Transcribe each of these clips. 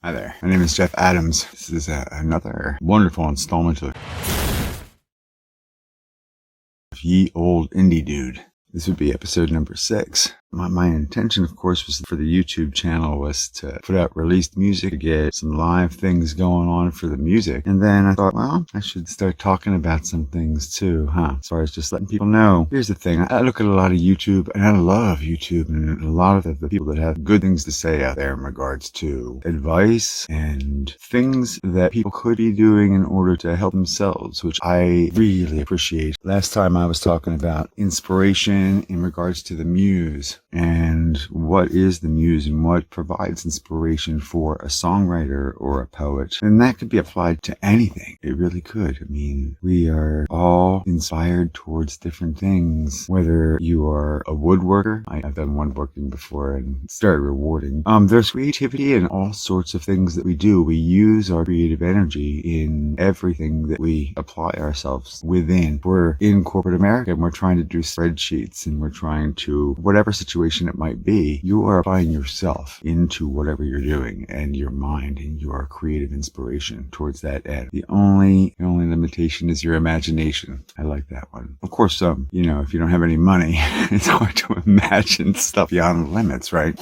Hi there, my name is Jeff Adams. This is another wonderful installment of Ye Old Indie Dude. This would be episode number 6. My intention, of course, was for the YouTube channel was to put out released music, to get some live things going on for the music. And then I thought, well, I should start talking about some things too, as far as just letting people know. Here's the thing. I look at a lot of YouTube, and I love YouTube, and a lot of the people that have good things to say out there in regards to advice and things that people could be doing in order to help themselves, which I really appreciate. Last time I was talking about inspiration in regards to the muse. And what is the muse and what provides inspiration for a songwriter or a poet? And that could be applied to anything. It really could. I mean, we are all inspired towards different things. Whether you are a woodworker, I've done woodworking before and it's very rewarding. There's creativity in all sorts of things that we do. We use our creative energy in everything that we apply ourselves within. We're in corporate America and we're trying to do spreadsheets and we're trying to, whatever situation it might be, you are applying yourself into whatever you're doing and your mind and your creative inspiration towards that end. The only limitation is your imagination. I like that one. Of course, if you don't have any money, it's hard to imagine stuff beyond limits, right?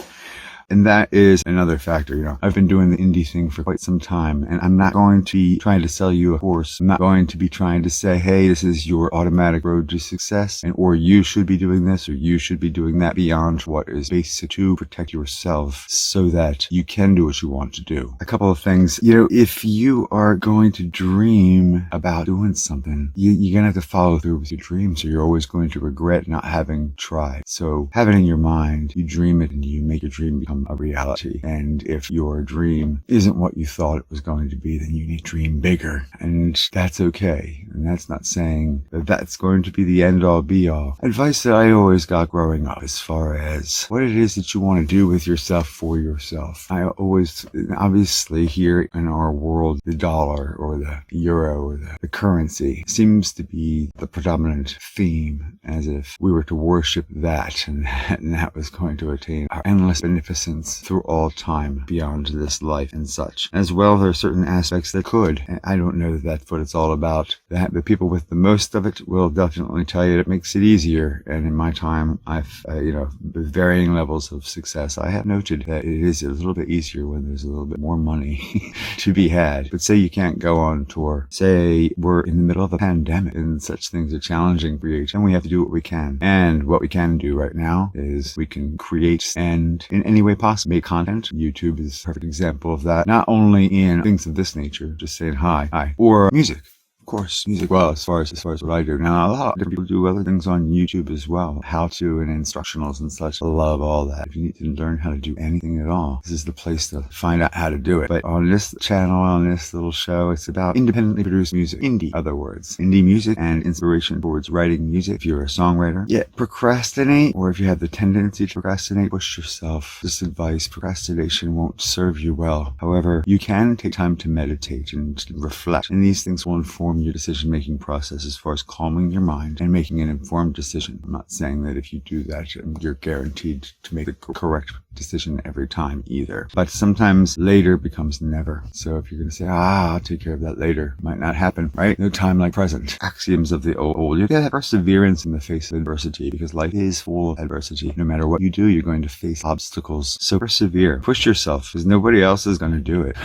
And that is another factor. I've been doing the indie thing for quite some time, and I'm not going to be trying to sell you a course. I'm not going to be trying to say, hey, this is your automatic road to success, or you should be doing this, or you should be doing that, beyond what is basic to protect yourself so that you can do what you want to do. A couple of things. If you are going to dream about doing something, you're going to have to follow through with your dreams, or you're always going to regret not having tried. So have it in your mind, you dream it, and you make your dream become a reality. And if your dream isn't what you thought it was going to be, then you need to dream bigger, and that's okay. And that's not saying that that's going to be the end all be all. Advice that I always got growing up as far as what it is that you want to do with yourself for yourself. I always, obviously here in our world, the dollar or the euro or the currency seems to be the predominant theme, as if we were to worship that and that was going to attain our endless beneficence through all time beyond this life and such. As well, there are certain aspects that could. And I don't know that that's what it's all about. The people with the most of it will definitely tell you it makes it easier. And in my time, I've, with varying levels of success, I have noted that it is a little bit easier when there's a little bit more money to be had. But say you can't go on tour. Say we're in the middle of a pandemic and such things are challenging for you. And we have to do what we can. And what we can do right now is we can create and in any way possible make content. YouTube is a perfect example of that. Not only in things of this nature, just saying hi, or music. Of course, music. Well, as far as what I do now, a lot of different people do other things on YouTube as well. How to and instructionals and such. I love all that. If you need to learn how to do anything at all, this is the place to find out how to do it. But on this channel, on this little show, it's about independently produced music. Indie, other words. Indie music and inspiration towards writing music. If you're a songwriter, yet procrastinate, or if you have the tendency to procrastinate, push yourself. This advice, procrastination won't serve you well. However, you can take time to meditate and reflect, and these things will inform your decision-making process as far as calming your mind and making an informed decision. I'm not saying that if you do that, you're guaranteed to make the correct decision every time either. But sometimes later becomes never. So if you're going to say, I'll take care of that later, might not happen, right? No time like present. Axioms of the old. You gotta have perseverance in the face of adversity, because life is full of adversity. No matter what you do, you're going to face obstacles. So persevere. Push yourself, because nobody else is going to do it.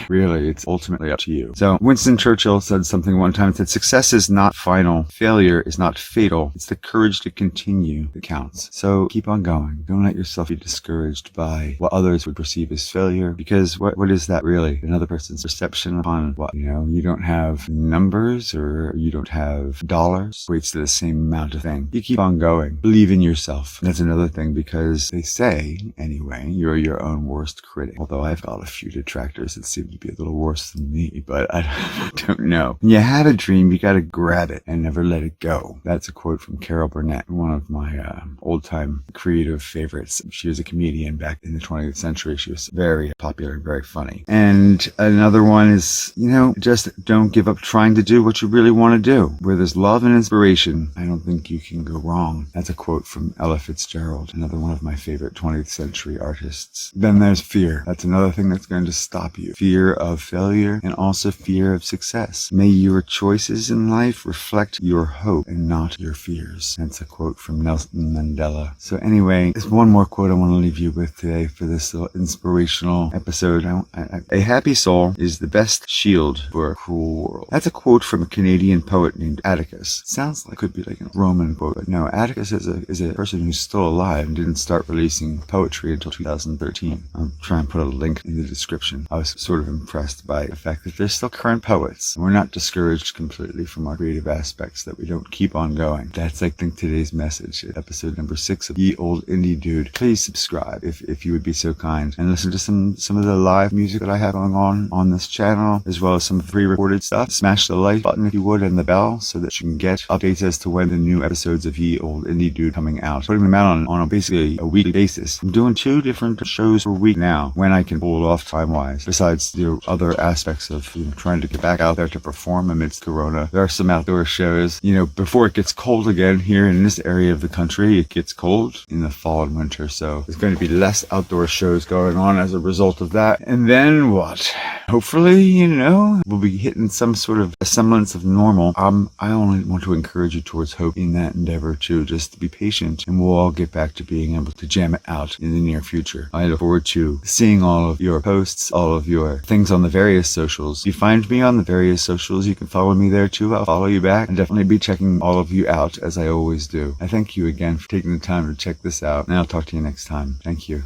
Really, it's ultimately up to you. So Winston Churchill said something one time, that success is not final. Failure is not fatal. It's the courage to continue that counts. So keep on going. Don't let yourself be discouraged by what others would perceive as failure, because what is that really? Another person's perception upon what? You don't have numbers or you don't have dollars. Equates to the same amount of thing. You keep on going. Believe in yourself. That's another thing, because they say, anyway, you're your own worst critic. Although I've got a few detractors that seem to be a little worse than me, but I don't know. When you have a dream, you gotta grab it and never let it go. That's a quote from Burnett, one of my old-time creative favorites. She was a comedian back in the 20th century. She was very popular, very funny. And another one is, just don't give up trying to do what you really want to do. Where there's love and inspiration, I don't think you can go wrong. That's a quote from Ella Fitzgerald, another one of my favorite 20th century artists. Then there's fear. That's another thing that's going to stop you. Fear of failure and also fear of success. May your choices in life reflect your hope and not your fears. That's a quote from Nelson Mandela. So anyway, there's one more quote I want to leave you with today for this little inspirational episode. A happy soul is the best shield for a cruel world. That's a quote from a Canadian poet named Atticus. Sounds like it could be like a Roman quote, but no, Atticus is a person who's still alive and didn't start releasing poetry until 2013. I'll try and put a link in the description. I was sort of impressed by the fact that there's still current poets. We're not discouraged completely from our creative aspects, that we don't keep on going. That's, I think, today's message. Episode number 6 of Ye Old Indie Dude. Please subscribe if you would be so kind, and listen to some of the live music that I have going on this channel, as well as some pre-recorded stuff. Smash the like button if you would, and the bell, so that you can get updates as to when the new episodes of Ye Old Indie Dude coming out. Putting them out on basically a weekly basis. I'm doing 2 different shows per week now, when I can pull it off time-wise. Besides the other aspects of trying to get back out there to perform amidst Corona. There are some outdoor shows. Before it gets cold again here in this area of the country, it gets cold in the fall and winter, so there's going to be less outdoor shows going on as a result of that. And then what? Hopefully, we'll be hitting some sort of a semblance of normal. I only want to encourage you towards hope in that endeavor too, just to be patient, and we'll all get back to being able to jam it out in the near future. I look forward to seeing all of your posts, all of your things on the various socials. If you find me on the various socials, you can follow me there too. I'll follow you back, and definitely be checking all of you out, as I always do. I thank you again for taking the time to check this out, and I'll talk to you next time. Thank you.